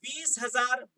20,000,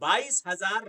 22,000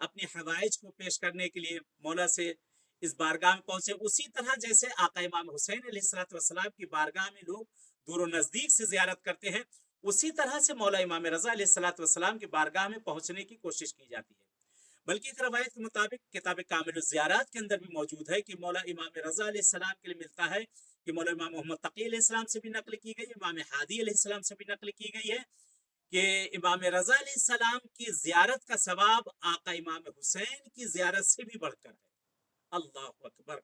اپنی حوائج کو پیش کرنے کے لیے مولا سے اس بارگاہ میں پہنچے. اسی طرح جیسے آقا امام حسین علیہ الصلوۃ والسلام کی بارگاہ میں لوگ دور و نزدیک سے زیارت کرتے ہیں، اسی طرح سے مولا امام رضا علیہ الصلوۃ والسلام کی بارگاہ میں پہنچنے کی کوشش کی جاتی ہے. بلکہ ایک روایت کے مطابق کتاب کامل الزیارات کے اندر بھی موجود ہے کہ مولا امام رضا علیہ السلام کے لیے ملتا ہے کہ مولا امام محمد تقی علیہ السلام سے بھی نقل کی گئی، امام ہادی علیہ السلام سے بھی نقل کی گئی ہے کہ امام رضا علیہ السلام کی زیارت کا ثواب آقا امام حسین کی زیارت سے بھی بڑھ کر ہے. اللہ اکبر.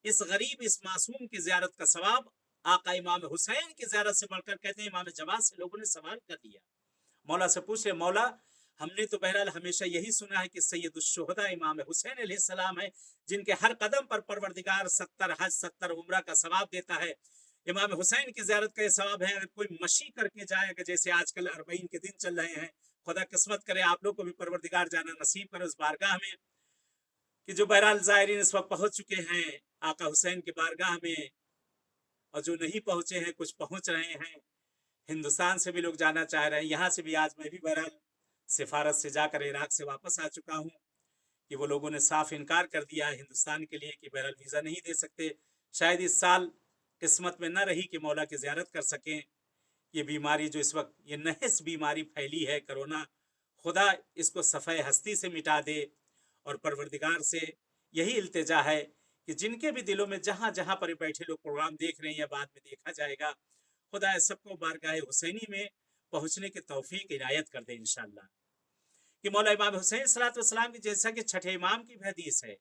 اس غریب اس معصوم کی زیارت کا ثواب آقا امام حسین کی زیارت سے بڑھ کر. کہتے ہیں امام جواد سے لوگوں نے سوال کر دیا، مولا سے پوچھے مولا ہم نے تو بہرحال ہمیشہ یہی سنا ہے کہ سید الشہداء امام حسین علیہ السلام ہے جن کے ہر قدم پر پروردگار 70 حج 70 عمرہ کا ثواب دیتا ہے. امام حسین کی زیارت کا یہ ثواب ہے، اگر کوئی مشی کر کے جائے گا، جیسے آج کل 40 کے دن چل رہے ہیں، خدا قسمت کرے آپ لوگ کو بھی پروردگار جانا نصیب کرے اس بارگاہ میں، کہ جو بہرحال زائرین اس وقت پہنچ چکے ہیں آقا حسین کی بارگاہ میں، اور جو نہیں پہنچے ہیں کچھ پہنچ رہے ہیں، ہندوستان سے بھی لوگ جانا چاہ رہے ہیں. یہاں سے بھی آج میں بھی بہرحال سفارت سے جا کر عراق سے واپس آ چکا ہوں کہ وہ لوگوں نے صاف انکار کر دیا ہے ہندوستان کے لیے کہ بہرحال ویزا نہیں دے سکتے. شاید اس سال قسمت میں نہ رہی کہ مولا کی زیارت کر سکیں. یہ بیماری جو اس وقت یہ نحس بیماری پھیلی ہے کرونا، خدا اس کو صفحہ ہستی سے مٹا دے. اور پروردگار سے یہی التجا ہے کہ جن کے بھی دلوں میں جہاں جہاں پر بیٹھے لوگ پروگرام دیکھ رہے ہیں یا بعد میں دیکھا جائے گا، خدا سب کو بارگاہ حسینی میں پہنچنے کی توفیق عنایت کر دے انشاءاللہ. کہ مولا امام حسین صلی اللہ علیہ وسلم کی جیسا کہ چھٹے امام کی حدیث ہے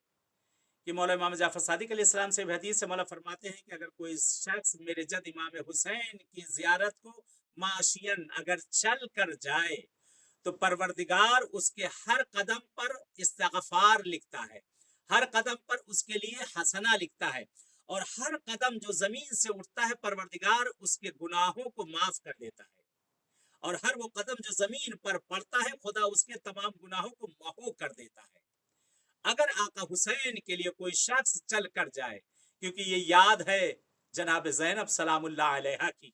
کہ مولا امام جعفر صادق علیہ السلام سے حدیث سے مولا فرماتے ہیں کہ اگر کوئی شخص میرے جد امام حسین کی زیارت کو معاشین اگر چل کر جائے تو پروردگار اس کے ہر قدم پر استغفار لکھتا ہے، ہر قدم پر اس کے لیے حسنہ لکھتا ہے، اور ہر قدم جو زمین سے اٹھتا ہے پروردگار اس کے گناہوں کو معاف کر دیتا ہے، اور ہر وہ قدم جو زمین پر پڑتا ہے خدا اس کے تمام گناہوں کو محو کر دیتا ہے. اگر آقا حسین کے لیے کوئی شخص چل کر جائے، کیونکہ یہ یاد ہے جناب زینب سلام اللہ علیہا کی،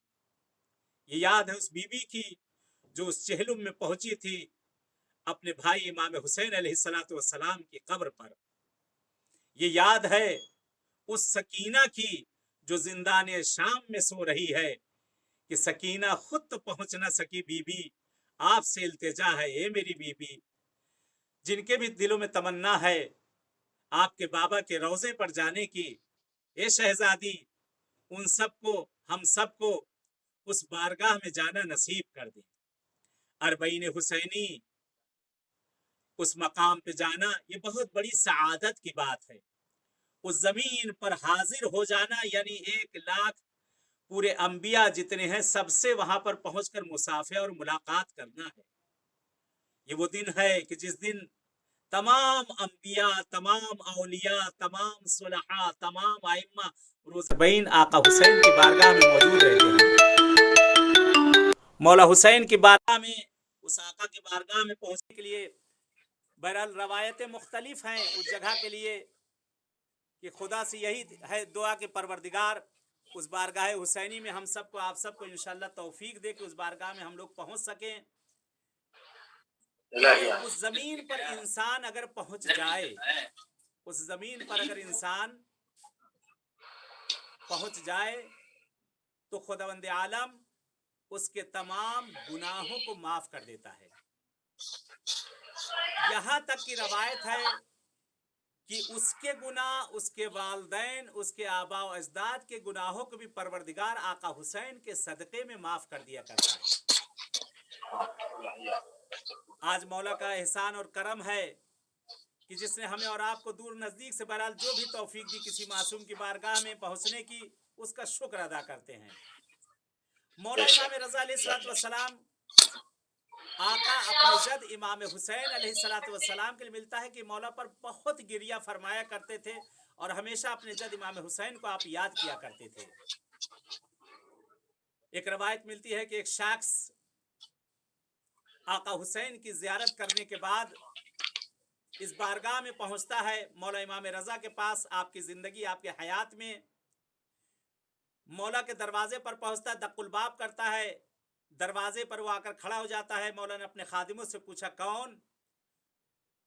یہ یاد ہے اس بی بی کی جو اس چہلم میں پہنچی تھی اپنے بھائی امام حسین علیہ السلام کی قبر پر، یہ یاد ہے اس سکینہ کی جو زندان شام میں سو رہی ہے کہ سکینہ خود تو پہنچ نہ سکی بی بی، آپ سے التجا ہے اے میری بی بی. جن کے بھی دلوں میں تمنا ہے آپ کے بابا کے روضے پر جانے کی، اے شہزادی ان سب کو ہم سب کو اس بارگاہ میں جانا نصیب کر دے. 40 حسینی اس مقام پہ جانا یہ بہت بڑی سعادت کی بات ہے. اس زمین پر حاضر ہو جانا یعنی 1,00,000 پورے انبیاء جتنے ہیں سب سے وہاں پر پہنچ کر مصافحہ اور ملاقات کرنا ہے. یہ وہ دن ہے کہ جس دن تمام انبیاء، تمام اولیاء، تمام صلحاء، تمام ائمہ روز بین آقا حسین کی بارگاہ میں موجود رہتے ہیں. مولا حسین کی بارگاہ میں اس آقا کی بارگاہ میں پہنچنے کے لیے بہرحال روایتیں مختلف ہیں اس جگہ کے لیے، کہ خدا سے یہی ہے دعا کہ پروردگار اس بارگاہ حسینی میں ہم سب کو آپ سب کو انشاءاللہ توفیق دے کہ اس بارگاہ میں ہم لوگ پہنچ سکیں. اس زمین پر انسان اگر پہنچ جائے، اس زمین پر اگر انسان پہنچ جائے تو خداوند عالم اس کے تمام گناہوں کو معاف کر دیتا ہے. یہاں تک کی روایت ہے کہ اس کے گناہ، اس کے والدین، اس کے آباء و اجداد کے گناہوں کو بھی پروردگار آقا حسین کے صدقے میں معاف کر دیا کرتا ہے. آج مولا کا احسان اور کرم ہے کہ جس نے ہمیں اور آپ کو دور نزدیک سے بہرحال جو بھی توفیق دی کسی معصوم کی بارگاہ میں پہنچنے کی، اس کا شکر ادا کرتے ہیں. مولا امام رضا علیہ الصلوۃ والسلام آقا اپنے جد امام حسین علیہ الصلوۃ والسلام کے لیے ملتا ہے کہ مولا پر بہت گریہ فرمایا کرتے تھے اور ہمیشہ اپنے جد امام حسین کو آپ یاد کیا کرتے تھے. ایک روایت ملتی ہے کہ ایک شخص آقا حسین کی زیارت کرنے کے بعد اس بارگاہ میں پہنچتا ہے مولا امام رضا کے پاس، آپ کی زندگی آپ کے حیات میں. مولا کے دروازے پر پہنچتا، دق الباب کرتا ہے، دروازے پر وہ آ کر کھڑا ہو جاتا ہے. مولا نے اپنے خادموں سے پوچھا کون؟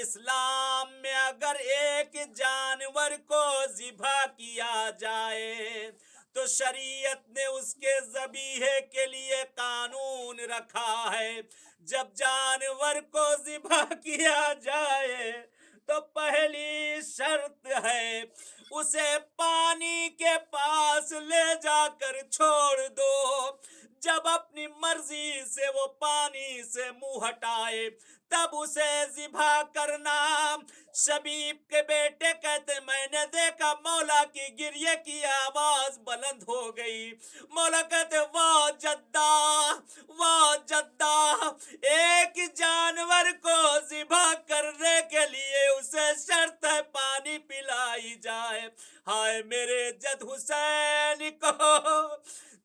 اسلام میں اگر ایک جانور کو ذبح کیا جائے تو شریعت نے اس کے ذبیحے کے لیے قانون رکھا ہے. جب جانور کو ذبح کیا جائے تو پہلی شرط ہے اسے پانی کے پاس لے جا کر چھوڑ دو. جب اپنی مرضی سے وہ پانی سے منہ ہٹائے تب اسے ذبح کرنا. شبیب کے بیٹے کہتے میں نے دیکھا مولا کی گریے کی آواز بلند ہو گئی. مولا کہتے واہ جدہ واہ جدہ، ایک جانور کو ذبح کرنے کے لیے اسے شرط ہے پانی پلائی جائے. ہائے میرے جد حسین کو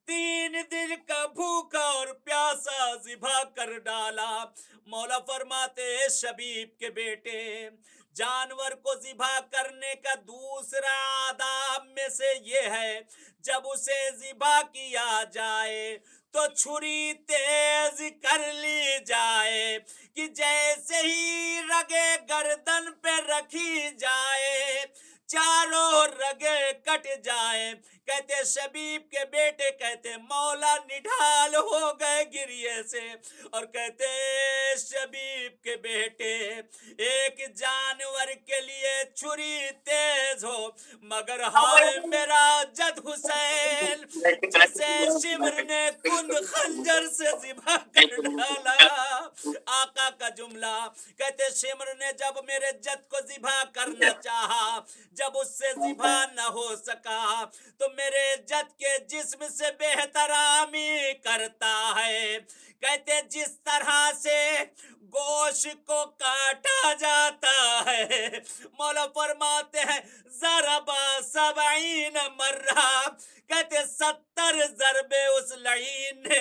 3 دن کا بھوکا اور پیاسا ذبح کر ڈالا. مولا فرماتے شبیب کے بیٹے جانور کو ذبح کرنے کا دوسرا آداب میں سے یہ ہے جب اسے ذبح کیا جائے تو چھری تیز کر لی جائے کہ جیسے ہی رگے گردن پہ رکھی جائے چاروں رگے کٹ جائیں. کہتے شبیب کے بیٹے کہتے مولا نڈھال ہو گئے گریے سے اور کہتے شبیب کے بیٹے ایک جانور کے لیے چھری تیز ہو مگر ہائے میرا جد حسین جسے شمر نے کند خنجر سے ذبح کر ڈالا. آقا کا جملہ کہتے شمر نے جب میرے جد کو ذبح کرنا چاہا جب اس سے ذبح نہ ہو سکا تو میرے جد کے جسم سے بے احترامی کرتا ہے. کہتے جس طرح سے گوشت کو کاٹا جاتا ہے مولا فرماتے ہیں ضربا 70 مرہ، کہتے 70 ضربے اس لعین نے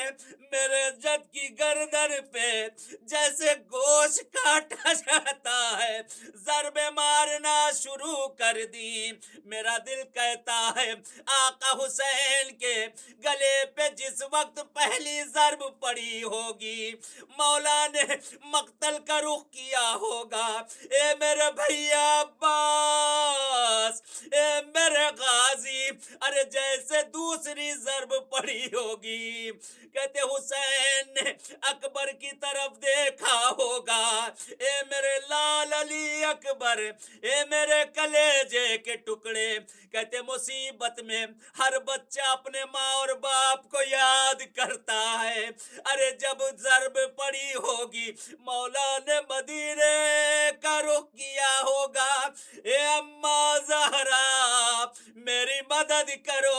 میرے جد کی گردن پہ جیسے گوشت کاٹا جاتا ہے ضربے مارنا شروع کر دی. میرا دل کہتا ہے آقا حسین کے گلے پہ جس وقت پہلی ضرب پڑی ہوگی مولا نے مقتل کا رخ کیا ہوگا. اے میرے بھیا عباس، اے میرے غازی، ارے جیسے دوسری ضرب پڑی ہوگی کہتے حسین نے اکبر کی طرف دیکھا ہوگا. اے میرے لال علی اکبر، اے میرے کلیجے کے ٹکڑے، کہتے مصیبت میں ہر بچہ اپنے ماں اور باپ کو یاد کرتا ہے. ارے جب ضرب پڑی ہوگی مولا نے مدینے کا رخ کیا ہوگا. اے اماں زہرا میری مدد کرو،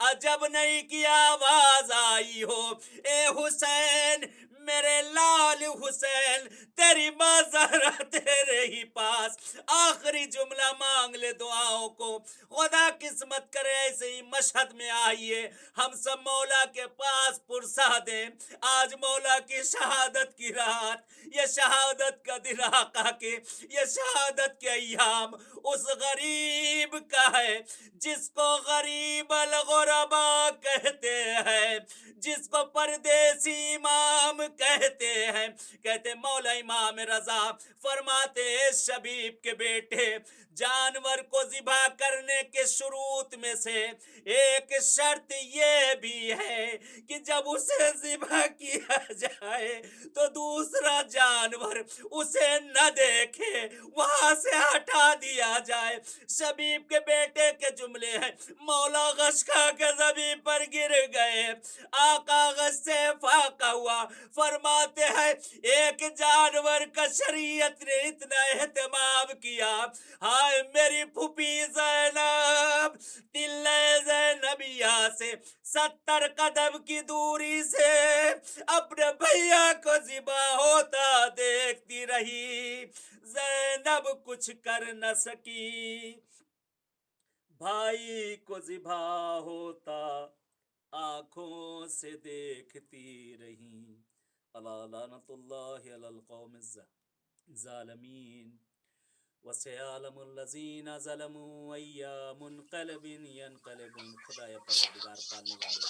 عجب نہیں کی آواز آئی ہو اے حسین میرے لال حسین تیری ماں زہرا تیرے ہی پاس. آخری جملہ مانگ لے دعاؤں کو، خدا قسمت کرے ایسے ہی مشہد میں آئیے ہم سب مولا کے پاس پرسا دیں. آج مولا کی شہادت کی رات، یہ شہادت کا دن آقا کے، یہ شہادت کے ایام اس غریب کا ہے جس کو غریب الغربا کہتے ہیں، جس کو پردیسی امام کہتے ہیں. کہتے مولا امام رضا فرماتے شبیب کے بیٹے جانور کو ذبح کرنے کے شروط میں سے ایک شرط یہ بھی ہے کہ جب اسے ذبح کیا جائے تو دوسرا جانور اسے نہ دیکھے، وہاں سے ہٹا دیا جائے. شبیب کے بیٹے کے جملے ہیں مولا غش کھا کے زمین پر گر گئے. آقا غش سے فاقہ ہوا، فرماتے ہیں ایک جانور کا شریعت نے اتنا اہتمام کیا. ہائے میری پھوپھی زینب تلے زینبیہ سے 70 قدم کی دوری سے اپنے بھیا کو ذبح ہوتا دیکھتی رہی. زینب کچھ کر نہ سکی، بھائی کو ذبح ہوتا آنکھوں سے دیکھتی رہی. الا لعنت اللہ علی القوم الظالمین وسيعلم الذين ظلموا أي منقلب ينقلبون. خدایا پروردگار پالنے والے،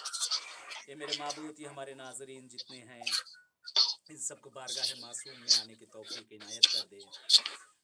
یہ میرے معبود یہ ہمارے ناظرین جتنے ہیں ان سب کو بارگاہ معصوم میں آنے کی توفیق عنایت کر دے.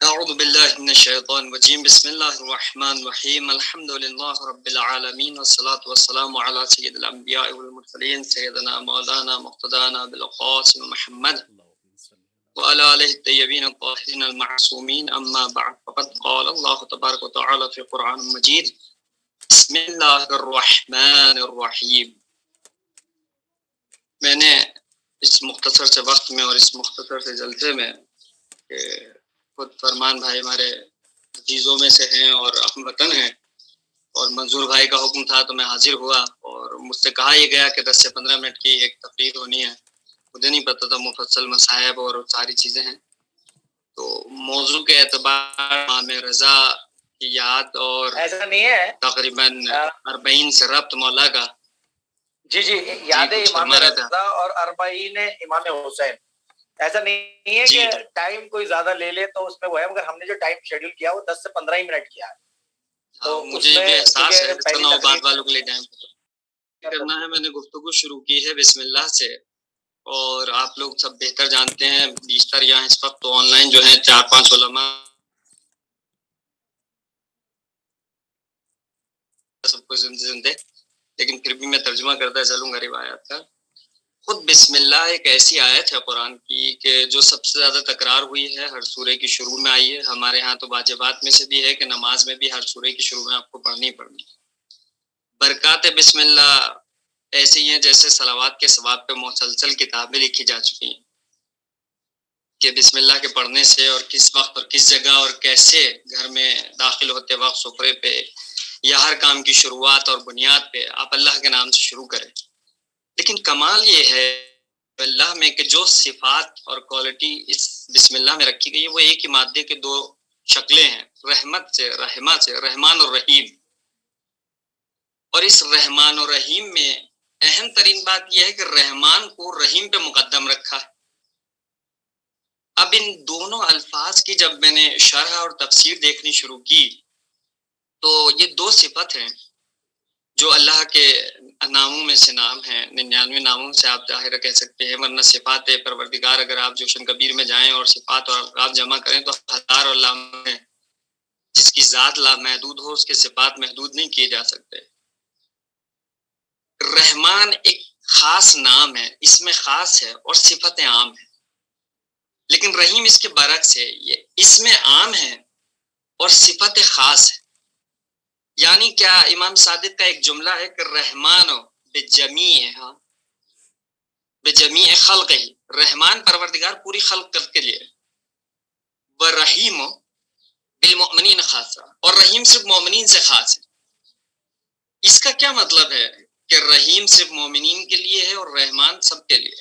أعوذ بالله من الشيطان الرجيم بسم الله الرحمن الرحيم الحمد لله رب العالمين والصلاة والسلام على سيد الأنبياء والمرسلين سيدنا مولانا مقتدانا بالقاسم محمد وعلى آله الطيبين الطاهرين المعصومين أما بعد فقد قال الله تبارك وتعالى في القرآن المجيد بسم الله الرحمن الرحيم. میں نے اس مختصر سے وقت میں اور اس مختصر سے جلسے میں خود فرمان بھائی ہمارے عزیزوں میں سے ہیں اور اہم وطن ہیں اور منظور بھائی کا حکم تھا تو میں حاضر ہوا اور مجھ سے کہا یہ گیا کہ 10 سے 15 منٹ کی ایک تقریر ہونی ہے. مجھے نہیں پتا تھا مفصل مصائب اور ساری چیزیں ہیں. تو موضوع کے اعتبار امام رضا کی یاد اور ایسا نہیں ہے تقریباً 40 سے ربط مولا کا. جی جی یاد ہے امام رضا اور 40 امام حسین. ایسا نہیں ہے کہ ٹائم کوئی زیادہ لے لے تو اس میں وہ ہے، مگر ہم نے جو ٹائم شیڈول کیا وہ 10 سے 15 ہی منٹ کیا ہے. تو مجھے یہ احساس ہے بعد والوں کے لیے ٹائم کرنا ہے. میں نے گفتگو شروع کی ہے بسم اللہ سے اور آپ لوگ سب بہتر جانتے ہیں بیشتر یہاں اس وقت تو آن لائن جو ہیں 4-5 علماء سب کو زندے، لیکن پھر بھی میں ترجمہ کرتا چلوں گا روایات کا. خود بسم اللہ ایک ایسی آیت ہے قرآن کی کہ جو سب سے زیادہ تکرار ہوئی ہے، ہر سورہ کی شروع میں آئی ہے. ہمارے ہاں تو واجبات میں سے بھی ہے کہ نماز میں بھی ہر سورہ کی شروع میں آپ کو پڑھنی پڑنی. برکات بسم اللہ ایسے ہی ہیں جیسے صلوات کے ثواب پہ مسلسل کتابیں لکھی جا چکی ہیں کہ بسم اللہ کے پڑھنے سے اور کس وقت اور کس جگہ اور کیسے گھر میں داخل ہوتے وقت سفرے پہ یا ہر کام کی شروعات اور بنیاد پہ آپ اللہ کے نام سے شروع کریں. لیکن کمال یہ ہے اللہ میں کہ جو صفات اور کوالٹی اس بسم اللہ میں رکھی گئی ہے وہ ایک ہی مادے کے 2 شکلیں ہیں، رحمت سے رحمہ سے، رحمان اور رحیم. اور اس رحمان اور رحیم میں اہم ترین بات یہ ہے کہ رحمان کو رحیم پہ مقدم رکھا ہے. اب ان دونوں الفاظ کی جب میں نے شرح اور تفسیر دیکھنی شروع کی تو یہ دو صفت ہیں جو اللہ کے ناموں میں سے نام ہیں، 99 ناموں سے آپ ظاہر کہہ سکتے ہیں، ورنہ صفات پروردگار اگر آپ جوشن کبیر میں جائیں اور صفات اور القاب جمع کریں تو ہزار اور لام ہیں. جس کی ذات لامحدود ہو اس کے صفات محدود نہیں کیے جا سکتے. رحمان ایک خاص نام ہے، اس میں خاص ہے اور صفت عام ہے. لیکن رحیم اس کے برعکس ہے، یہ اس میں عام ہے اور صفت خاص ہے. یعنی کیا؟ امام صادق کا ایک جملہ ہے کہ رحمان بجمیع خلق ہی، رحمان پروردگار پوری خلق کے لیے، ورحیم بالمؤمنین خاصہ، اور رحیم صرف مومنین سے خاص ہے. اس کا کیا مطلب ہے کہ رحیم صرف مومنین کے لیے ہے اور رحمان سب کے لیے؟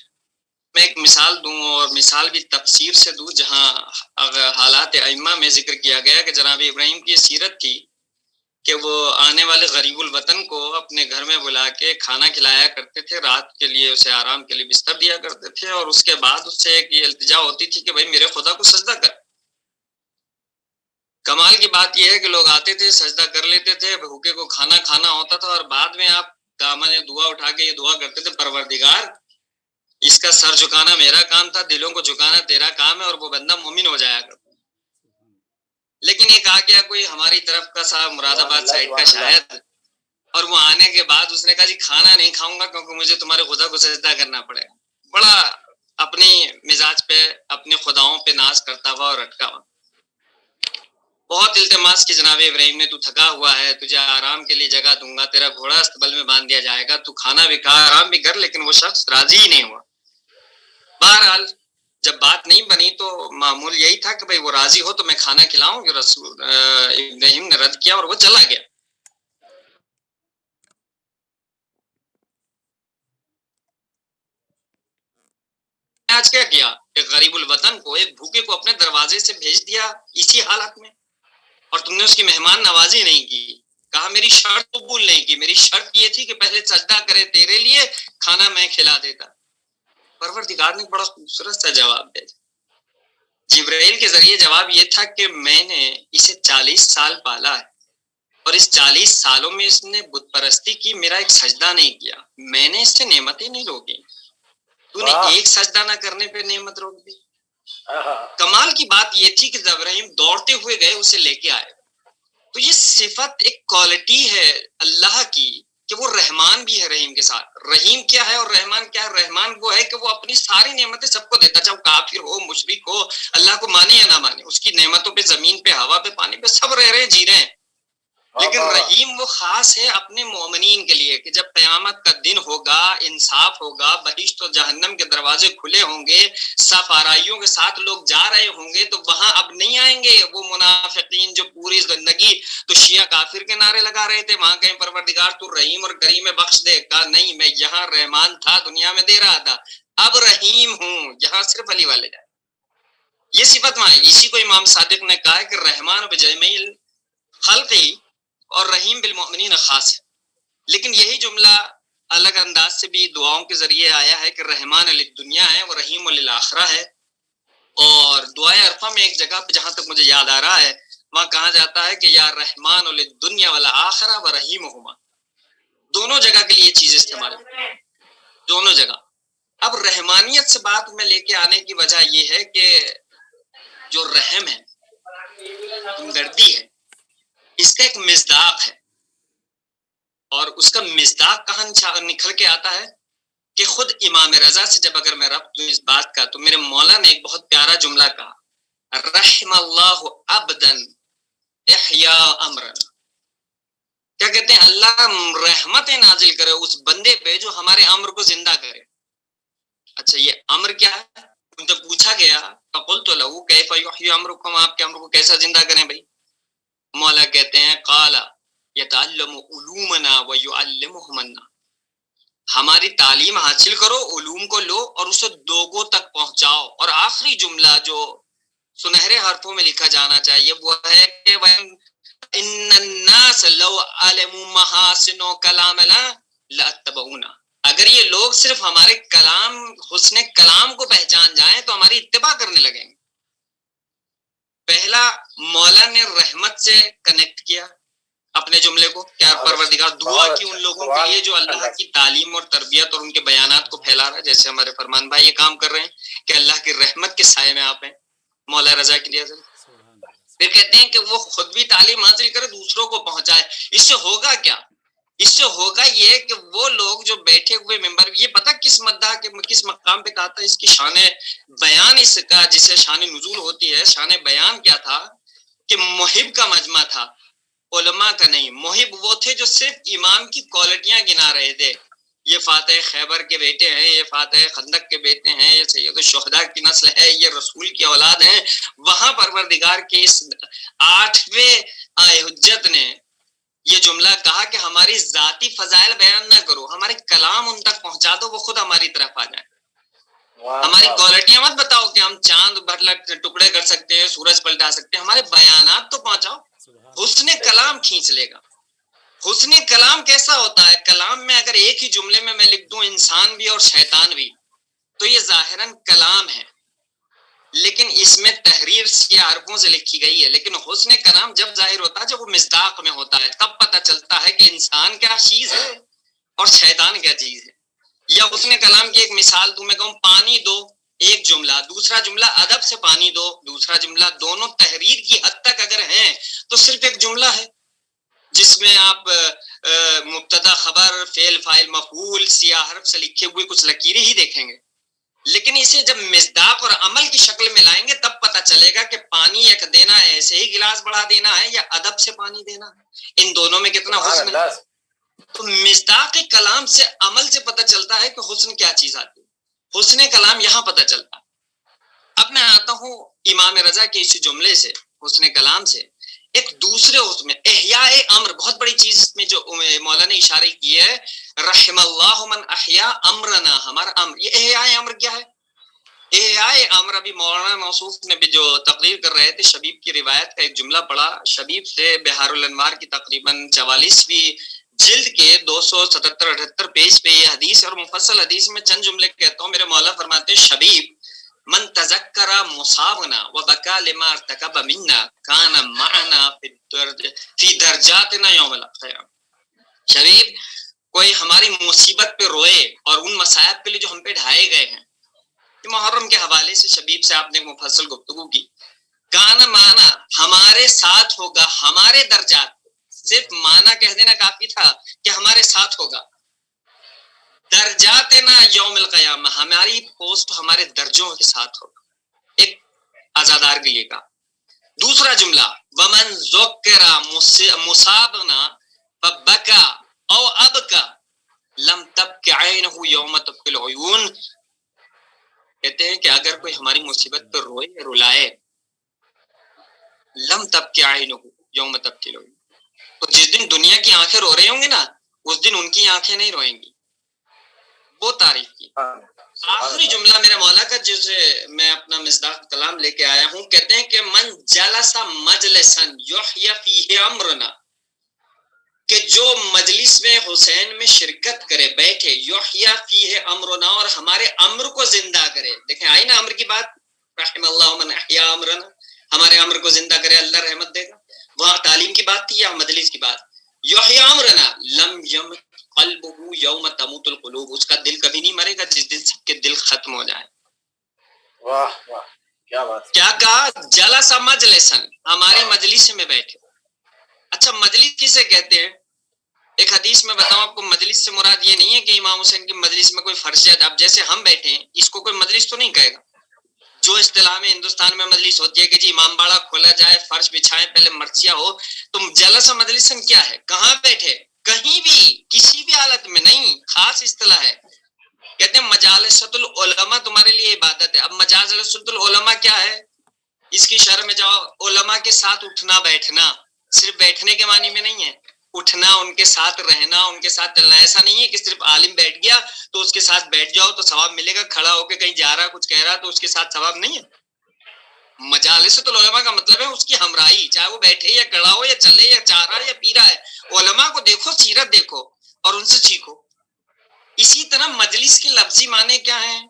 میں ایک مثال دوں اور مثال بھی تفسیر سے دوں، جہاں حالات ائمہ میں ذکر کیا گیا کہ جناب ابراہیم کی سیرت تھی کہ وہ آنے والے غریب الوطن کو اپنے گھر میں بلا کے کھانا کھلایا کرتے تھے، رات کے لیے اسے آرام کے لیے بستر دیا کرتے تھے، اور اس کے بعد اس سے ایک یہ التجا ہوتی تھی کہ بھائی میرے خدا کو سجدہ کر. کمال کی بات یہ ہے کہ لوگ آتے تھے، سجدہ کر لیتے تھے، بھوکے کو کھانا کھانا ہوتا تھا، اور بعد میں آپ دامن دعا اٹھا کے یہ دعا کرتے تھے، پروردگار اس کا سر جھکانا میرا کام تھا، دلوں کو جھکانا تیرا کام ہے، اور وہ بندہ مومن ہو جایا کرتا. لیکن ایک آ گیا کوئی ہماری طرف کا صاحب مراد آباد سائڈ کا شاید، اور وہ آنے کے بعد اس نے کہا جی کھانا نہیں کھاؤں گا کیونکہ مجھے تمہارے خدا کو سجدہ کرنا پڑے گا. بڑا اپنی مزاج پہ اپنے خداؤں پہ ناز کرتا ہوا اور اٹکا ہوا. بہت التماس کی جناب ابراہیم نے، تو تھکا ہوا ہے، تجھے آرام کے لیے جگہ دوں گا، تیرا گھوڑا استبل میں باندھ دیا جائے گا، تو کھانا بھی کھا آرام بھی کر. لیکن وہ شخص راضی ہی نہیں ہوا. بہرحال جب بات نہیں بنی تو معمول یہی تھا کہ بھئی وہ راضی ہو تو میں کھانا کھلاؤں. جو رسول ابراہیم نے رد کیا اور وہ چلا گیا. آج کیا کیا؟ ایک غریب الوطن کو، ایک بھوکے کو اپنے دروازے سے بھیج دیا اسی حالت میں، اور تم نے اس کی مہمان نوازی نہیں کی. کہا میری شرط قبول نہیں کی، میری شرط یہ تھی کہ پہلے سجدہ کرے تیرے لیے، کھانا میں کھلا دیتا. پروردگار نے بڑا خوبصورت سا جواب دیا. جبرائیل کے ذریعے جواب یہ تھا کہ میں نے اسے 40 سال پالا ہے، اور اس 40 سالوں میں اس نے بت پرستی کی، میرا ایک سجدہ نہیں کیا. میں نے اس سے نعمتیں نہیں روکی، تو نے ایک سجدہ نہ کرنے پہ نعمت روک دی. کمال کی بات یہ تھی کہ ابراہیم دوڑتے ہوئے گئے، اسے لے کے آئے. تو یہ صفت ایک کوالٹی ہے اللہ کی کہ وہ رحمان بھی ہے رحیم کے ساتھ. رحیم کیا ہے اور رحمان کیا ہے؟ رحمان وہ ہے کہ وہ اپنی ساری نعمتیں سب کو دیتا، چاہے کافر ہو مشرک ہو، اللہ کو مانے یا نہ مانے، اس کی نعمتوں پہ، زمین پہ، ہوا پہ، پانی پہ سب رہ رہے ہیں، جی رہے ہیں. لیکن رحیم وہ خاص ہے اپنے مومنین کے لیے کہ جب قیامت کا دن ہوگا، انصاف ہوگا، بہشت و جہنم کے دروازے کھلے ہوں گے، صف آرائیوں کے ساتھ لوگ جا رہے ہوں گے، تو وہاں اب نہیں آئیں گے وہ منافقین جو پوری زندگی تو شیعہ کافر کے نعرے لگا رہے تھے، وہاں کہیں پروردگار تو رحیم اور کریم بخش دے. کہا نہیں، میں یہاں رحمان تھا، دنیا میں دے رہا تھا، اب رحیم ہوں، یہاں صرف علی والے جائے. یہ صفت وہاں ہے. اسی کو امام صادق نے کہا ہے کہ رحمان بجمیع خلق ہی اور رحیم بالمؤمنین خاص ہے. لیکن یہی جملہ الگ انداز سے بھی دعاؤں کے ذریعے آیا ہے کہ رحمان للدنیا ہے اور رحیم للآخرہ ہے. اور دعائے عرفہ میں ایک جگہ پہ جہاں تک مجھے یاد آ رہا ہے وہاں کہا جاتا ہے کہ یا رحمان للدنیا والآخرہ ورحیمہما. دونوں جگہ کے لیے چیز استعمال ہے، دونوں جگہ. اب رحمانیت سے بات میں لے کے آنے کی وجہ یہ ہے کہ جو رحم ہے، ہمدردی ہے، اس کا ایک مصداق ہے. اور اس کا مصداق کہاں نکل کے آتا ہے کہ خود امام رضا سے جب اگر میں ربط دوں اس بات کا، تو میرے مولا نے ایک بہت پیارا جملہ کہا، رحم اللہ عبدا احیا امرا. کیا کہتے ہیں؟ اللہ رحمت نازل کرے اس بندے پہ جو ہمارے امر کو زندہ کرے. اچھا یہ امر کیا ہے؟ ان سے پوچھا گیا فقلت له کیف یحیی امرکم، آپ کے امر کو کیسا زندہ کریں بھائی؟ مولا کہتے ہیں قال یتعلم علومنا ویعلمہم الناس، ہماری تعلیم حاصل کرو، علوم کو لو اور اسے لوگوں تک پہنچاؤ. اور آخری جملہ جو سنہرے حرفوں میں لکھا جانا چاہیے وہ ہے کہ ان الناس لو علموا محاسن کلامنا لاتبعونا. اگر یہ لوگ صرف ہمارے کلام حسن کلام کو پہچان جائیں تو ہماری اتباع کرنے لگیں گے. پہلا مولا نے رحمت سے کنیکٹ کیا اپنے جملے کو، کیا پروردگار دعا کی ان لوگوں کے لیے جو اللہ کی تعلیم اور تربیت اور ان کے بیانات کو پھیلا رہا ہے، جیسے ہمارے فرمان بھائی یہ کام کر رہے ہیں کہ اللہ کی رحمت کے سائے میں آپ ہیں مولا رضا کی اجازت. پھر کہتے ہیں کہ وہ خود بھی تعلیم حاصل کرے، دوسروں کو پہنچائے. اس سے ہوگا کیا؟ اس سے ہوگا یہ کہ وہ لوگ جو بیٹھے ہوئے ممبر، یہ پتہ کس مدعا کے کس مقام پہ کہا تھا اس کی شان بیان، اس کا جسے شان نزول ہوتی ہے، شان بیان کیا تھا کہ محب کا مجمع تھا، علماء کا نہیں. محب وہ تھے جو صرف امام کی کوالٹیاں گنا رہے تھے، یہ فاتح خیبر کے بیٹے ہیں، یہ فاتح خندق کے بیٹے ہیں، یہ سید الشہداء کی نسل ہے، یہ رسول کی اولاد ہیں. وہاں پروردگار کے اس 8ویں حجت نے یہ جملہ کہا کہ ہماری ذاتی فضائل بیان نہ کرو، ہمارے کلام ان تک پہنچا دو، وہ خود ہماری طرف آ جائیں. ہماری کوالٹیاں مت بتاؤ کہ ہم چاند بھر ٹکڑے کر سکتے ہیں، سورج پلٹا سکتے ہیں، ہمارے بیانات تو پہنچاؤ. حسن کلام کھینچ لے گا. حسن کلام کیسا ہوتا ہے؟ کلام میں اگر ایک ہی جملے میں لکھ دوں انسان بھی اور شیطان بھی، تو یہ ظاہراً کلام ہے، لیکن اس میں تحریر سیاہ حرفوں سے لکھی گئی ہے. لیکن حسن کلام جب ظاہر ہوتا ہے، جب وہ مصداق میں ہوتا ہے، تب پتہ چلتا ہے کہ انسان کیا چیز ہے اور شیطان کیا چیز ہے. یا حسن کلام کی ایک مثال تمہیں کہوں، پانی دو، ایک جملہ، دوسرا جملہ ادب سے پانی دو، دوسرا جملہ، دونوں تحریر کی حد تک اگر ہیں تو صرف ایک جملہ ہے جس میں آپ مبتدا خبر فعل فاعل مفعول سیاہ حرف سے لکھے ہوئے کچھ لکیریں ہی دیکھیں گے. لیکن اسے جب مصداق اور عمل کی شکل میں لائیں گے تب پتہ چلے گا کہ پانی ایک دینا ہے، ایسے ہی گلاس بڑھا دینا ہے، یا ادب سے پانی دینا ہے. ان دونوں میں کتنا حسن ہے. تو مصداق کلام سے عمل سے پتہ چلتا ہے کہ حسن کیا چیز آتی ہے. حسن کلام یہاں پتہ چلتا ہے. اب میں آتا ہوں امام رضا کے اس جملے سے، حسن کلام سے، ایک دوسرے حسن میں احیاء امر، بہت بڑی چیز اس میں جو مولا نے اشارہ کی ہے، رحم اللہ من احیا امرنا، ہمارا امر. یہ احیاء امر کیا ہے؟ احیاء امر، ابھی مولانا موصوف نے بھی جو تقریر کر رہے تھے، شبیب کی روایت کا ایک جملہ پڑھا. شبیب سے بہار الانوار کی تقریباً 44ویں جلد کے 277-78 پیج پہ یہ حدیث، اور مفصل حدیث میں چند جملے کہتا ہوں. میرے مولا فرماتے ہیں، شبیب من تذکر مصابنا وبکا لما ارتکب منا کان معنا فی درجاتنا یوم القیامہ. شبیب کوئی ہماری مصیبت پہ روئے اور ان مصائب کے لیے جو ہم پہ ڈھائے گئے ہیں، محرم کے حوالے سے شبیب سے آپ نے مفصل گفتگو کی. کانا مانا ہمارے ساتھ ہوگا، ہمارے درجات، صرف مانا کہہ دینا کافی تھا کہ ہمارے ساتھ ہوگا. درجات نا یوم القیامہ، ہماری پوسٹ ہمارے درجوں کے ساتھ ہوگا. ایک آزادار کے لیے کا. دوسرا جملہ، ومن ذکر مصابنا فبکا او ابکا لم تبک عینہ یوم تبکی العیون. کہتے ہیں کہ اگر کوئی ہماری مصیبت پر روئے یا رلائے، لم تبکی عینہ یوم تبکی العیون، تو جس دن دنیا کی آنکھیں رو رہے ہوں گے نا، اس دن ان کی آنکھیں نہیں روئیں گی. وہ تعریف کی. آخری جملہ میرے مولا کا جسے میں اپنا مصداق کلام لے کے آیا ہوں، کہتے ہیں کہ من جلس مجلسا یحیی فیہ امرنا، کہ جو مجلس میں حسین میں شرکت کرے، بیٹھے، یحیی فیہ امرنا، اور ہمارے امر کو زندہ کرے. دیکھیں آئی نا امر کی بات، رحم اللہ من احیی امرنا، ہمارے امر کو زندہ کرے اللہ رحمت دے گا. وہاں تعلیم کی بات تھی یا مجلس کی بات؟ یحیی امرنا لم یمت قلبہ یوم تموت القلوب، اس کا دل کبھی نہیں مرے گا جس دن سب کے دل ختم ہو جائے. واہ واہ کیا بات. کیا کہا؟ جلس مجلسا، ہمارے مجلس میں بیٹھے. اچھا مجلس کسے کہتے ہیں؟ ایک حدیث میں بتاؤں آپ کو، مجلس سے مراد یہ نہیں ہے کہ امام حسین کی مجلس میں کوئی فرش ہے. اب جیسے ہم بیٹھے ہیں، اس کو کوئی مجلس تو نہیں کہے گا. جو اصطلاح میں ہندوستان میں مجلس ہوتی ہے کہ جی امام باڑہ کھولا جائے، فرش بچھائے، پہلے مرثیہ ہو، تو جلسہ مجلسن کیا ہے؟ کہاں بیٹھے؟ کہیں بھی، کسی بھی حالت میں نہیں، خاص اصطلاح ہے. کہتے ہیں مجالست العلماء تمہارے لیے عبادت ہے. اب مجالست العلماء کیا ہے؟ اس کی شرح میں جاؤ، علماء کے ساتھ اٹھنا بیٹھنا، صرف بیٹھنے کے معنی میں نہیں ہے، اٹھنا، ان کے ساتھ رہنا، ان کے ساتھ چلنا. ایسا نہیں ہے کہ صرف عالم بیٹھ گیا تو اس کے ساتھ بیٹھ جاؤ تو ثواب ملے گا، کھڑا ہو کے کہیں جا رہا کچھ کہہ رہا تو اس کے ساتھ ثواب نہیں ہے. مجالست العلماء کا مطلب ہے اس کی ہمراہی، چاہے وہ بیٹھے یا کھڑا ہو یا چلے یا چاہ رہا ہے یا پی رہا ہے. علماء کو دیکھو، سیرت دیکھو اور ان سے سیکھو. اسی طرح مجلس کے لفظی معنی کیا ہیں؟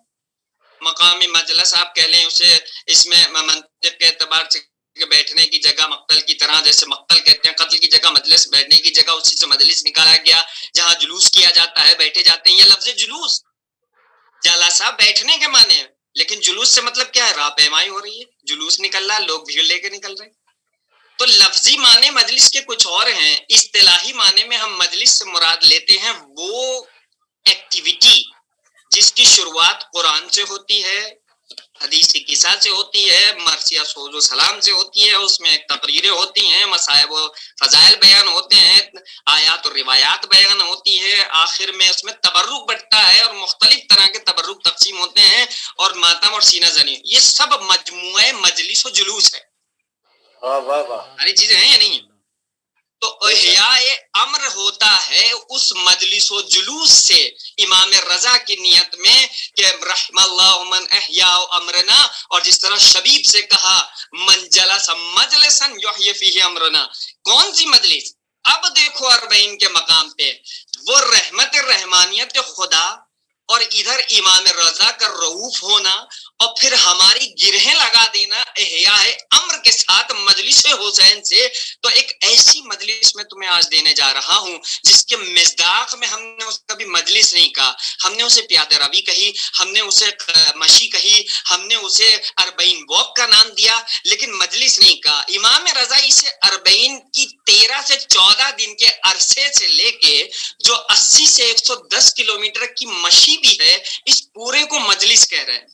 مقامی مجلس آپ کہہ لیں اسے، اس میں منطق کے اعتبار سے بیٹھنے کی جگہ مقتل کی طرح، جیسے مقتل کہتے ہیں قتل کی جگہ مجلس، بیٹھنے کی جگہ، اسی سے مجلس نکالا گیا جہاں جلوس کیا جاتا ہے، بیٹھے جاتے ہیں. یہ لفظ جلوس، جلسہ بیٹھنے کے معنی ہے، لیکن جلوس سے مطلب کیا ہے؟ راہ پیمائی ہو رہی ہے، جلوس نکل رہا ہے، لوگ بھیڑ لے کے نکل رہے ہیں. تو لفظی معنی مجلس کے کچھ اور ہیں، اصطلاحی معنی میں ہم مجلس سے مراد لیتے ہیں وہ ایکٹیویٹی جس کی شروعات قرآن سے ہوتی ہے، حدیث قصہ سے ہوتی ہے، مرثیہ سوز و سلام سے ہوتی ہے، اس میں تقریریں ہوتی ہیں، مصائب و فضائل بیان ہوتے ہیں، آیات و روایات بیان ہوتی ہے، آخر میں اس میں تبرک بٹتا ہے اور مختلف طرح کے تبرک تقسیم ہوتے ہیں، اور ماتم اور سینہ زنی، یہ سب مجموعہ مجلس و جلوس ہے. واہ واہ واہ. ساری چیزیں ہیں یا نہیں؟ تو احیاء امر ہوتا ہے اس مجلس و جلوس سے امام رضا کی نیت میں کہ رحم اللہ من احیاء امرنا، اور جس طرح شبیب سے کہا من جلس مجلسا یحیی فیہ امرنا. کون سی مجلس؟ اب دیکھو 40 کے مقام پہ وہ رحمت رحمانیت خدا اور ادھر امام رضا کا رؤوف ہونا، اور پھر ہماری گرہیں لگا دینا احیاء امر کے ساتھ مجلس حسین سے. تو ایک ایسی مجلس میں تمہیں آج دینے جا رہا ہوں جس کے مصداق میں ہم نے اس کبھی مجلس نہیں کہا، ہم نے اسے پیادہ روی کہی، ہم نے اسے مشی کہی، ہم نے اسے 40 واک کا نام دیا، لیکن مجلس نہیں کہا. امام رضا اسے 40 کی 13 سے 14 دن کے عرصے سے لے کے جو 80 سے 110 کلومیٹر کی مشی بھی ہے، اس پورے کو مجلس کہہ رہے ہیں.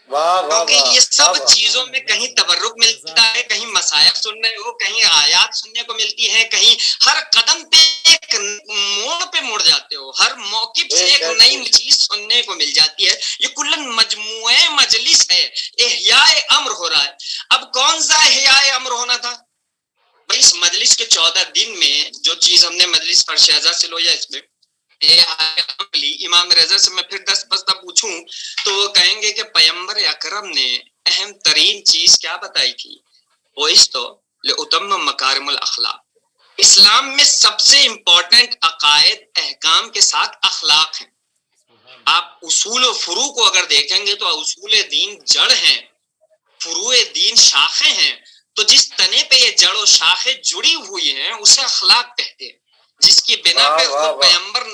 کیونکہ یہ سب چیزوں میں کہیں تبرک ملتا ہے، کہیں مصائب سننے ہو، کہیں آیات سننے کو ملتی ہے، کہیں ہر قدم پہ ایک موڑ پہ مڑ جاتے ہو، ہر موقف سے ایک نئی چیز سننے کو مل جاتی ہے. یہ کلن مجموعہ مجلس ہے، احیاء امر ہو رہا ہے. اب کون سا احیاء امر ہونا تھا؟ بھائی اس مجلس کے 14 دن میں جو چیز ہم نے مجلس پر شہزاد سے لویا، اس میں امام رضا سے میں پھر 10 بستہ پوچھوں تو وہ کہیں گے کہ پیغمبر اکرم نے اہم ترین چیز کیا بتائی تھی؟ وہ اس تو لأتم مکارم الاخلاق. اسلام میں سب سے امپورٹنٹ عقائد احکام کے ساتھ اخلاق ہیں. آپ اصول و فروع کو اگر دیکھیں گے تو اصول دین جڑ ہیں، فروع دین شاخیں ہیں. تو جس تنے پہ یہ جڑ و شاخیں جڑی ہوئی ہیں اسے اخلاق کہتے ہیں، جس کی بنا پہ خود پیغمبر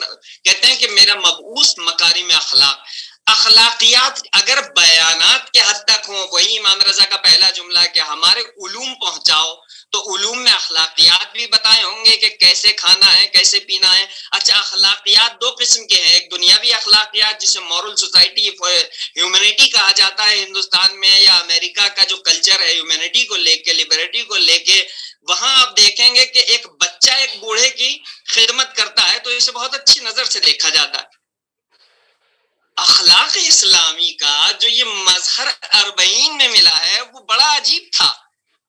کہتے ہیں کہ میرا مبعوث مکارم اخلاق. اخلاقیات اگر بیانات کے حد تک ہوں، وہی امام رضا کا پہلا جملہ کہ ہمارے علوم پہنچاؤ، تو علوم میں اخلاقیات بھی بتائے ہوں گے کہ کیسے کھانا ہے، کیسے پینا ہے. اچھا اخلاقیات 2 قسم کے ہیں، ایک دنیاوی اخلاقیات جسے مورل سوسائٹی ہیومینٹی کہا جاتا ہے ہندوستان میں، یا امریکہ کا جو کلچر ہے ہیومینٹی کو لے کے، لبرٹی کو لے کے، وہاں آپ دیکھیں گے کہ ایک بچہ ایک بوڑھے کی خدمت کرتا ہے تو اسے بہت اچھی نظر سے دیکھا جاتا ہے. اخلاق اسلامی کا جو یہ مظہر 40 میں ملا ہے وہ بڑا عجیب تھا،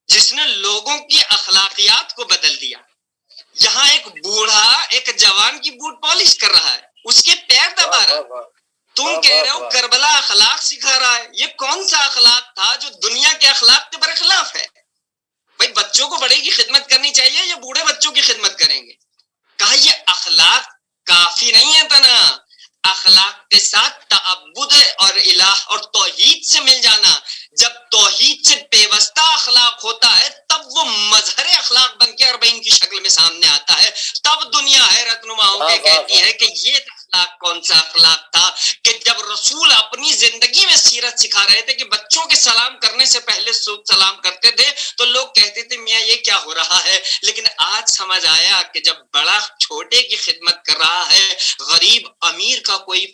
جس نے لوگوں کی اخلاقیات کو بدل دیا. یہاں ایک بوڑھا ایک جوان کی بوٹ پالش کر رہا ہے، اس کے پیر دبا رہا ہے. تم کہہ رہے ہو کربلا اخلاق سکھا رہا ہے. یہ کون سا اخلاق تھا جو دنیا کے اخلاق کے برخلاف ہے؟ بھائی بچوں کو بڑے کی خدمت کرنی چاہیے یا بوڑھے بچوں کی خدمت کریں گے؟ کہا یہ اخلاق کافی نہیں ہے تنا، اخلاق کے ساتھ تعبد اور الہ اور توحید سے مل جانا. جب توحید سے پیوستہ اخلاق ہوتا ہے تب وہ مظہر اخلاق بن کے 40 کی شکل میں سامنے آتا ہے. تب دنیا حیرت نما ہو کے کہتی ہے کہ یہ اخلاق کون سا اخلاق تھا کہ جب رسول اپنی زندگی میں سیرت سکھا رہے تھے کہ بچوں کے سلام کرنے سے پہلے سلام کرتے تھے تو لوگ کہتے تھے میاں یہ کیا ہو رہا ہے. لیکن آج سمجھ آیا کہ جب بڑا چھوٹے کی خدمت کر رہا ہے، غریب امیر کا کوئی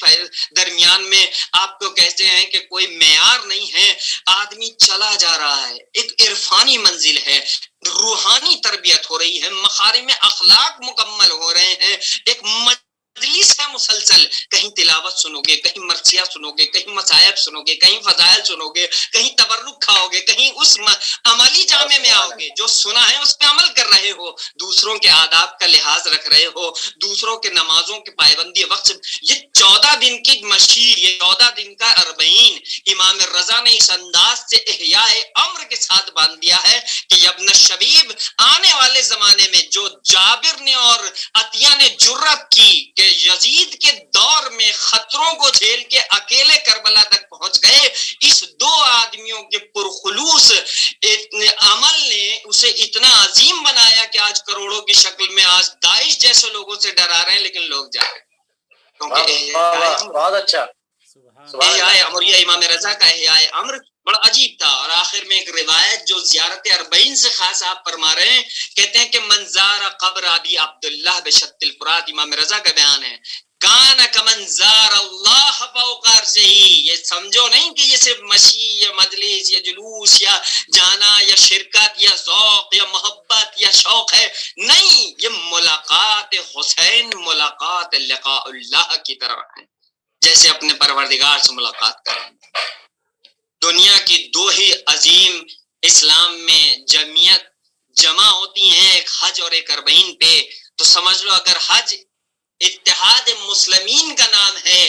درمیان میں آپ کو کہتے ہیں کہ کوئی معیار نہیں ہے، آدمی چلا جا رہا ہے، ایک عرفانی منزل ہے، روحانی تربیت ہو رہی ہے، مخارم اخلاق مکمل ہو رہے ہیں. ایک مجلس ہے مسلسل، کہیں تلاوت سنو گے، کہیں مرثیہ سنو گے، کہیں مصائب سنو گے، کہیں فضائل سنو گے، کہیں تبرک کھاؤ گے، کہیں اس عملی جامع میں آؤ گے، جو سنا ہے اس پہ عمل کر رہے ہو، دوسروں کے آداب کا لحاظ رکھ رہے ہو، دوسروں کے نمازوں کی پابندی وقت. یہ 14 دن کی مشی، یہ 14 دن کا 40 امام رضا نے اس انداز سے احیاء امر کے ساتھ باندھ دیا ہے کہ ابن شبیب آنے والے زمانے میں جو جابر نے اور عطیہ نے جرت کی کہ یزید کے دور میں خطروں کو جھیل کے اکیلے کربلا تک پہنچ گئے، اس دو آدمیوں کے پرخلوص عمل نے اسے اتنا عظیم بنایا کہ آج کروڑوں کی شکل میں آج داعش جیسے لوگوں سے ڈرا رہے ہیں، لیکن لوگ جا رہے ہیں کیونکہ بہت اچھا احیاء امر، یہ امام رضا کا احیاء امر بڑا عجیب تھا۔ اور آخر میں ایک روایت جو زیارت اربعین سے خاص آپ فرما رہے ہیں، کہتے ہیں کہ منظار قبر ابی عبداللہ بشط الفرات، امام رضا کا بیان ہے، کان کمنظار اللہ فوق عرشہ، یہ سمجھو نہیں کہ یہ صرف مشی یا مجلس یا جلوس یا جانا یا شرکت یا ذوق یا محبت یا شوق ہے، نہیں، یہ ملاقات حسین، ملاقات لقاء اللہ کی طرح ہے، جیسے اپنے پروردگار سے ملاقات کریں۔ دنیا کی دو ہی عظیم اسلام میں جمعیت جمع ہوتی ہیں، ایک حج اور ایک اربعین پہ، تو سمجھ لو اگر حج اتحاد مسلمین کا نام ہے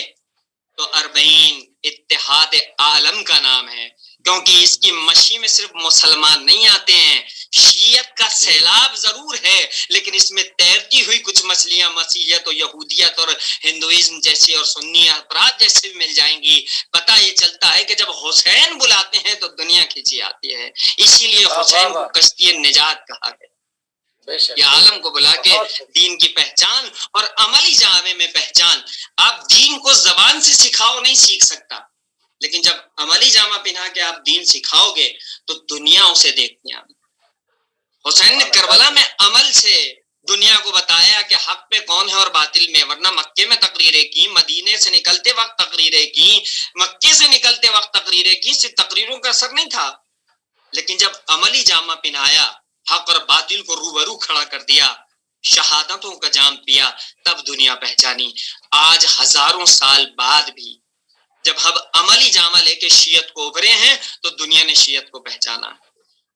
تو اربعین اتحاد عالم کا نام ہے، کیونکہ اس کی مشی میں صرف مسلمان نہیں آتے ہیں، شیعت کا سیلاب ضرور ہے، لیکن اس میں تیرتی ہوئی کچھ مچھلیاں مسیحیت اور یہودیت اور ہندوازم جیسی اور سنی افراد جیسے بھی مل جائیں گی۔ پتہ یہ چلتا ہے کہ جب حسین بلاتے ہیں تو دنیا کھینچی آتی ہے، اسی لیے حسین کو کشتی نجات کہا گیا، یہ عالم کو بلا کے دین کی پہچان اور عملی جامع میں پہچان۔ آپ دین کو زبان سے سکھاؤ نہیں سیکھ سکتا، لیکن جب عملی جامہ پہنا کے آپ دین سکھاؤ گے تو دنیا اسے دیکھتی ہے۔ حسین نے کربلا میں عمل سے دنیا کو بتایا کہ حق پہ کون ہے اور باطل میں، ورنہ مکے میں تقریریں کی، مدینے سے نکلتے وقت تقریریں کی، مکے سے نکلتے وقت تقریریں کی، صرف تقریروں کا اثر نہیں تھا، لیکن جب عملی جامہ پہنایا، حق اور باطل کو روبرو کھڑا کر دیا، شہادتوں کا جام پیا، تب دنیا پہچانی۔ آج ہزاروں سال بعد بھی جب ہم عملی جامہ لے کے شیعت کو ابھرے ہیں تو دنیا نے شیعت کو پہچانا،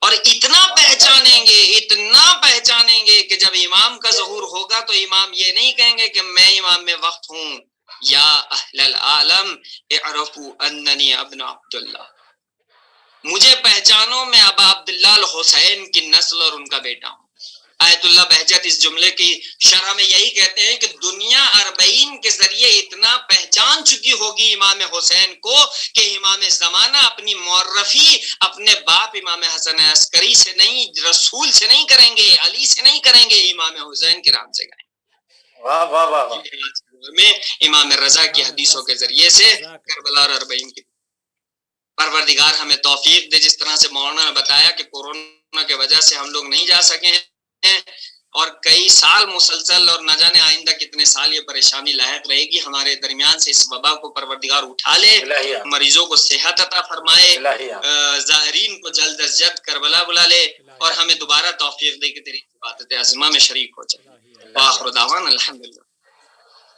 اور اتنا پہچانیں گے کہ جب امام کا ظہور ہوگا تو امام یہ نہیں کہیں گے کہ میں امام میں وقت ہوں، یا اہل العالم اعرفوا اننی ابن عبداللہ، مجھے پہچانو میں ابا عبداللہ الحسین کی نسل اور ان کا بیٹا ہوں۔ آیت اللہ بہجت اس جملے کی شرح میں یہی کہتے ہیں کہ دنیا اربعین کے ذریعے اتنا پہچان چکی ہوگی امام حسین کو کہ امام زمانہ اپنی معرفی اپنے باپ امام حسن عسکری سے نہیں، رسول سے نہیں کریں گے، علی سے نہیں کریں گے، امام حسین کے نام سے کریں گے۔ واہ واہ واہ واہ، میں امام رضا کی حدیثوں کے ذریعے سے کربلا اور اربعین کی پروردگار ہمیں توفیق دے۔ جس طرح سے مولانا نے بتایا کہ کورونا کی وجہ سے ہم لوگ نہیں جا سکے ہیں اور کئی سال مسلسل اور نہ جانے آئندہ کتنے سال یہ پریشانی لاحق رہے گی، ہمارے درمیان سے اس وبا کو پروردگار اٹھا لے، مریضوں کو صحت عطا فرمائے، ظاہرین کو جلد از جلد کربلا بلا لے، اور ہمیں دوبارہ توفیق دے کہ تیری عبادت عظیمہ میں شریک ہو جائے۔ وآخر دعوانا الحمدللہ۔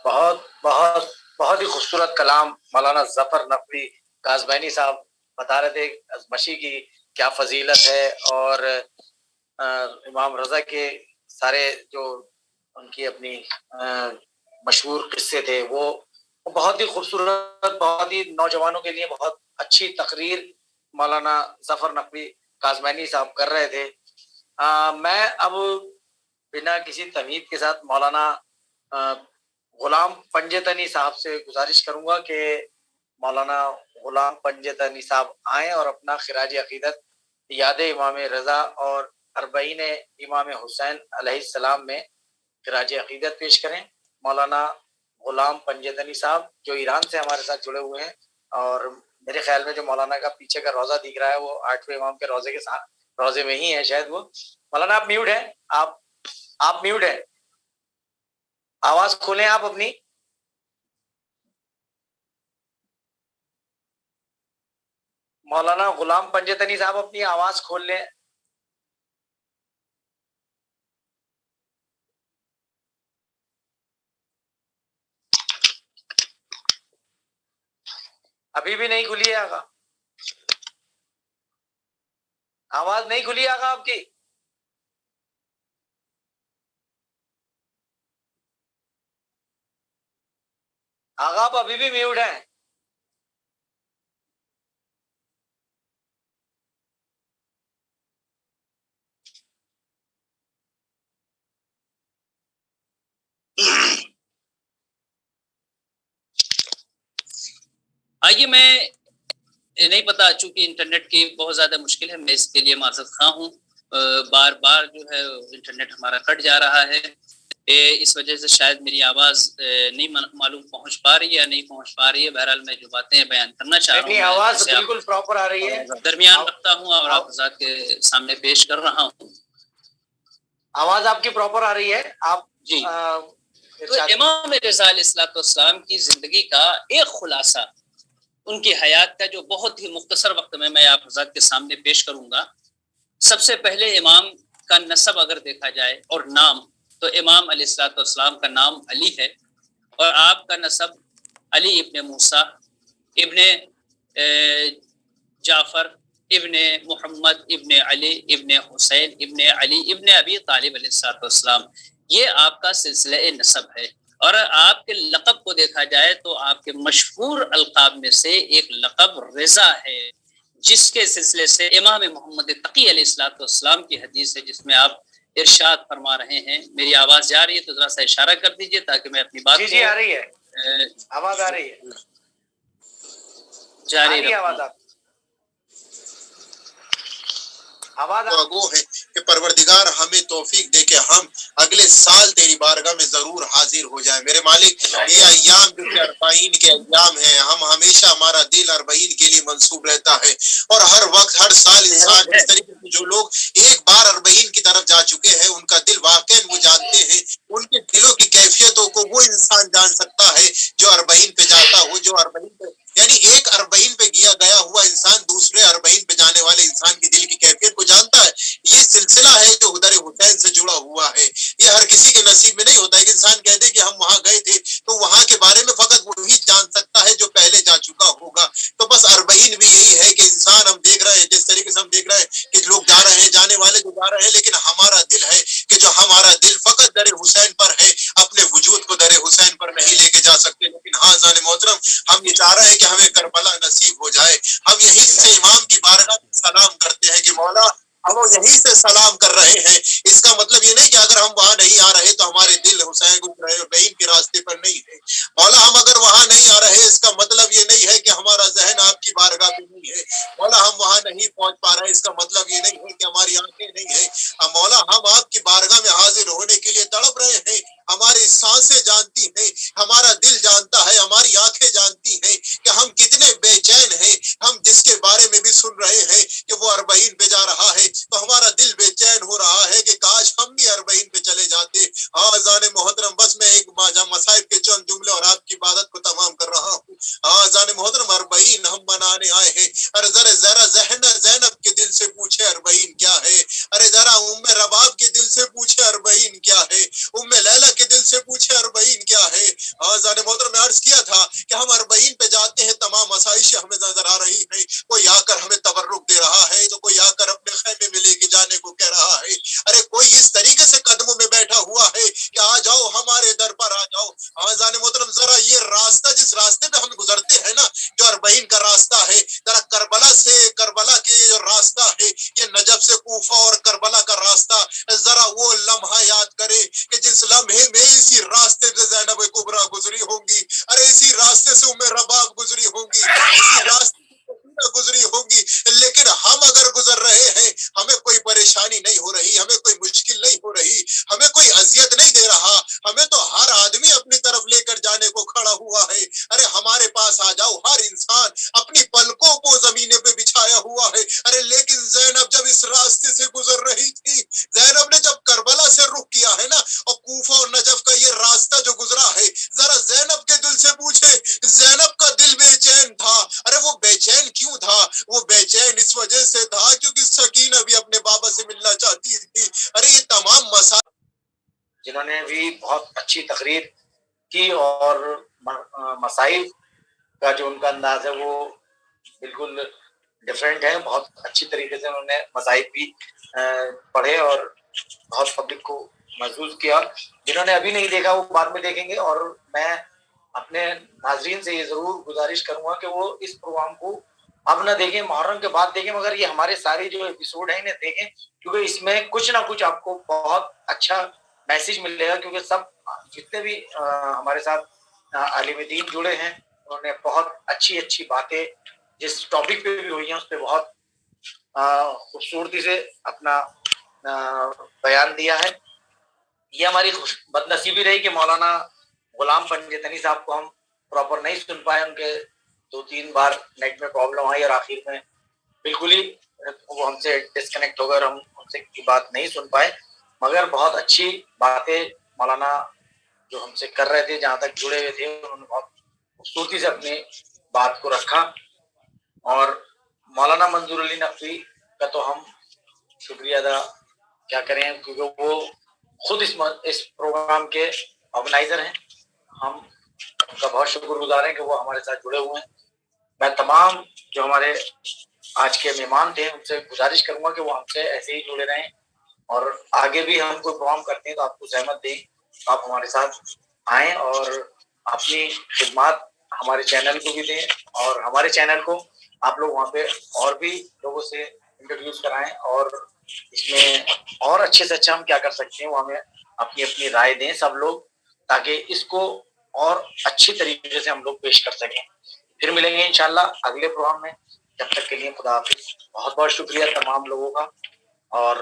بہت بہت بہت ہی خوبصورت کلام مولانا ظفر نقوی قازبینی صاحب بتا رہے تھے مشی کی کیا فضیلت ہے، اور امام رضا کے سارے جو ان کی اپنی مشہور قصے تھے وہ بہت ہی خوبصورت، بہت ہی نوجوانوں کے لیے بہت اچھی تقریر مولانا ظفر نقوی قازبینی صاحب کر رہے تھے۔ میں اب بنا کسی تمہید کے ساتھ مولانا غلام پنجتنی صاحب سے گزارش کروں گا کہ مولانا غلام پنجتنی صاحب آئیں اور اپنا خراج عقیدت یاد امام رضا اور اربعین امام حسین علیہ السلام میں خراج عقیدت پیش کریں۔ مولانا غلام پنجتنی صاحب جو ایران سے ہمارے ساتھ جڑے ہوئے ہیں، اور میرے خیال میں جو مولانا کا پیچھے کا روضہ دکھ رہا ہے وہ 8ویں امام کے روضے کے ساتھ روضے میں ہی ہے شاید وہ۔ مولانا آپ میوٹ ہیں، آپ میوٹ ہیں، آواز کھولیں آپ اپنی۔ مولانا غلام پنجتنی صاحب اپنی آواز کھول لیں۔ ابھی بھی نہیں کھلی ہے آقا، آواز نہیں کھلی آقا آپ کی۔ آقا آپ ابھی بھی میوٹ ہیں۔ آئیے میں نہیں پتا، چونکہ انٹرنیٹ کی بہت زیادہ مشکل ہے، میں اس کے لیے معذرت خواہ ہوں، بار بار جو ہے انٹرنیٹ ہمارا کٹ جا رہا ہے، اس وجہ سے شاید میری آواز نہیں معلوم پہنچ پا رہی ہے یا نہیں پہنچ پا رہی ہے۔ بہرحال میں جو باتیں بیان کرنا چاہ رہا ہوں آواز بالکل پراپر آ رہی ہے، درمیان رکھتا ہوں اور آپ حضرات کے سامنے پیش کر رہا ہوں۔ آواز آپ کی پراپر آ رہی ہے آپ جی۔ تو امام رضا علیہ السلام کی زندگی کا ایک خلاصہ، ان کی حیات کا جو بہت ہی مختصر وقت میں آپ حضرات کے سامنے پیش کروں گا۔ سب سے پہلے امام کا نسب اگر دیکھا جائے اور نام، تو امام علیہ السلام کا نام علی ہے، اور آپ کا نسب علی ابن موسیٰ ابن جعفر ابن محمد ابن علی ابن حسین ابن علی ابن ابی طالب علیہ السلام، یہ آپ کا سلسلہ نسب ہے۔ اور آپ کے لقب کو دیکھا جائے تو آپ کے مشہور القاب میں سے ایک لقب رضا ہے، جس کے سلسلے سے امام محمد تقی علیہ السلام کی حدیث ہے، جس میں آپ ارشاد فرما رہے ہیں۔ میری آواز جا رہی ہے تو ذرا سا اشارہ کر دیجئے تاکہ میں اپنی بات جی آ رہی ہے، آواز آ رہی ہے، جاری رکھوں۔ گو ہے کہ پروردگار ہمیں توفیق دے کہ ہم اگلے سال تیری بارگاہ میں ضرور حاضر ہو جائیں میرے مالک۔ یہ ایام جو کہ اربعین کے ایام ہیں، ہم ہمیشہ ہمارا دل اربعین کے لیے منسوب رہتا ہے، اور ہر وقت ہر سال انسان اس طریقے سے جو لوگ ایک بار اربعین کی طرف جا چکے ہیں ان کا دل واقعی وہ جانتے ہیں، ان کے دلوں کی کیفیتوں کو وہ انسان جان سکتا ہے جو اربعین پہ جاتا ہو، جو اربعین پہ یعنی ایک اربعین پہ گیا ہوا انسان دوسرے اربعین پہ جانے والے انسان کی دل کی کیفیت کو جانتا ہے۔ یہ سلسلہ ہے جو حضرت حسین سے جڑا ہوا ہے، یہ ہر کسی کے نصیب میں نہیں ہوتا ہے کہ انسان کہتے کہ ہم وہاں گئے تھے، تو وہاں کے بارے میں فقط وہی جان سکتا ہے جو پہلے جا چکا ہوگا۔ تو بس اربعین بھی یہی ہے کہ انسان ہم دیکھ رہے ہیں، جس طریقے سے ہم دیکھ رہے ہیں کہ لوگ جا رہے ہیں، جانے والے جو جا رہے ہیں، لیکن ہمارا دل ہے کہ جو ہمارا دل فقط در حسین پر ہے، اپنے وجود کو در حسین پر نہیں لے کے جا سکتے۔ لیکن ہاں زان محترم، ہم یہ چاہ رہے ہیں کہ ہمیں کربلا نصیب ہو جائے۔ ہم یہیں سے امام کی بارگاہ میں سلام کرتے ہیں کہ مولا ہم یہیں سے سلام کر رہے ہیں۔ اس کا مطلب یہ نہیں کہ اگر ہم وہاں نہیں آ رہے تو ہمارے دل حسین کے راستے پر نہیں ہے۔ مولا ہم اگر وہاں نہیں آ رہے اس کا مطلب یہ نہیں ہے کہ ہمارا ذہن آپ کی بارگاہ پہ نہیں ہے۔ مولا ہم وہاں نہیں پہنچ پا رہے اس کا مطلب یہ نہیں ہے کہ ہماری آنکھیں نہیں ہیں۔ مولا ہم آپ کی بارگاہ میں حاضر ہونے کے لیے تڑپ رہے ہیں۔ ہماری سانسیں جانتی ہیں، ہمارا دل جانتا ہے، ہماری آنکھیں جانتی ہیں کہ ہم کتنے بے چین ہیں۔ ہم جس کے بارے میں بھی سن رہے ہیں کہ وہ اربعین پہ جا رہا ہے تو ہمارا دل بے چین ہو رہا ہے کہ کاش ہم بھی اربعین پہ چلے جاتے۔ آذان محترم، بس میں ایک مصائب کے چند جملے اور آپ کی عبادت کو تمام کر رہا ہوں۔ آذان محترم، اربعین ہم منانے آئے ہیں۔ ارے ذرا زینب کے دل سے پوچھے اربعین کیا ہے، ارے ذرا ام رباب کے دل سے پوچھے اربعین کیا ہے، ام لیلا کے دل سے پوچھے اربعین کیا ہے۔ آذان محترم، میں عرض کیا تھا کہ ہم اربعین پہ جاتے ہیں، تمام آسائشیں ہمیں نظر آ رہی ہیں، کوئی آ کر ہمیں تبرک دے رہا ہے تو کوئی آ کر اپنے خیمے میں لے کے جانے کو کہہ رہا ہے، ارے کوئی اس طریقے سے قدموں میں بیٹھا ہوا ہے کہ آ جاؤ ہمارے در پر آ جاؤ۔ آذان محترم، ذرا یہ راستہ جس راستے پہ ہم گزرتے ہیں نا، جو اربعین کا راستہ ہے، ذرا کربلا کے جو راستہ ہے، یہ نجف سے کوفہ اور کربلا کا راستہ، ذرا وہ لمحہ یاد کرے کہ جس لمحے میں اسی راستے سے زینب کبریٰ گزری ہوں گی، ارے اسی راستے سے ام رباب گزری ہوں گی، اسی راستے گزری ہوگی، لیکن ہم اگر گزر رہے ہیں، ہمیں کوئی پریشانی نہیں ہو رہی، ہمیں کوئی مشکل نہیں ہو رہی، ہمیں کوئی اذیت نہیں دے رہا، ہمیں تو ہر آدمی اپنی طرف لے کر جانے کو کھڑا ہوا ہے۔ ارے ہمارے پاس آ جاؤ، ہر انسان اپنی پلکوں کو زمین پہ بچھایا ہوا ہے۔ ارے لیکن زینب جب اس راستے سے گزر رہی تھی، زینب نے جب کربلا سے رخ کیا ہے نا، اور کوفہ اور نجف کا یہ راستہ جو گزرا ہے، ذرا زینب کے دل سے پوچھے، زینب کا دل بے چین تھا۔ ارے وہ بے چین کیوں تھا؟ وہ بے چین اس وجہ سے تھا کیونکہ سکینہ بھی اپنے بابا سے ملنا چاہتی تھی۔ ارے یہ تمام مسائل جنہوں نے بھی بہت اچھی تقریر کی، اور مسائل کا جو ان کا انداز ہے وہ بالکل ڈفرینٹ ہے۔ بہت اچھی طریقے سے انہوں نے مسائل بھی پڑھے اور بہت پبلک کو محسوس کیا۔ جنہوں نے ابھی نہیں دیکھا وہ بعد میں دیکھیں گے، اور میں اپنے ناظرین سے یہ ضرور گزارش کروں گا کہ وہ اس پروگرام کو اب نہ دیکھیں، محرم کے بعد دیکھیں، مگر یہ ہمارے سارے جو ایپیسوڈ ہیں انہیں دیکھیں، کیونکہ اس میں کچھ نہ کچھ آپ کو بہت اچھا میسیج ملے گا، کیونکہ سب جتنے بھی ہمارے ساتھ عالم دین جڑے ہیں انہوں نے بہت اچھی اچھی باتیں جس ٹاپک پہ بھی ہوئی ہیں اس پہ بہت خوبصورتی سے اپنا بیان دیا ہے. یہ ہماری بد نصیبی رہی کہ مولانا غلام پنجتنی صاحب کو ہم پراپر نہیں سن پائے. ان کے 2-3 بار نیٹ میں پرابلم آئی اور آخر میں بالکل ہی وہ ہم سے ڈسکنیکٹ ہو گئے اور ہم ان سے کی بات نہیں سن پائے. مگر بہت اچھی باتیں مولانا جو ہم سے کر رہے تھے, جہاں تک جڑے ہوئے تھے, انہوں نے بہت خوبصورتی سے اپنی بات کو رکھا. اور مولانا منظور علی نقوی کا تو ہم شکریہ ادا کیا کریں, کیونکہ وہ خود اس پروگرام کے آرگنائزر ہیں. ہم ان کا بہت شکر گزار ہیں کہ وہ ہمارے ساتھ جڑے ہوئے ہیں. میں تمام جو ہمارے آج کے مہمان تھے ان سے گزارش کروں گا کہ وہ ہم سے ایسے ہی جڑے رہیں, اور آگے بھی ہم کوئی پروگرام کرتے ہیں تو آپ کو زحمت دیں, آپ ہمارے ساتھ آئیں اور اپنی خدمات ہمارے چینل کو بھی دیں, اور ہمارے چینل کو آپ لوگ وہاں پہ اور بھی لوگوں سے انٹروڈیوس کرائیں, اور اس میں اور اچھے سے اچھا ہم کیا کر سکتے ہیں وہ ہمیں اپنی اپنی رائے دیں سب لوگ, تاکہ اس کو اور اچھی طریقے سے ہم لوگ پیش کر سکیں. پھر ملیں گے انشاءاللہ اگلے پروگرام میں. جب تک کے لیے خدا حافظ. بہت بہت شکریہ تمام لوگوں کا, اور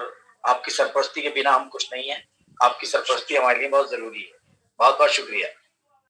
آپ کی سرپرستی کے بنا ہم کچھ نہیں ہیں. آپ کی سرپرستی ہمارے لیے بہت ضروری ہے. بہت بہت شکریہ.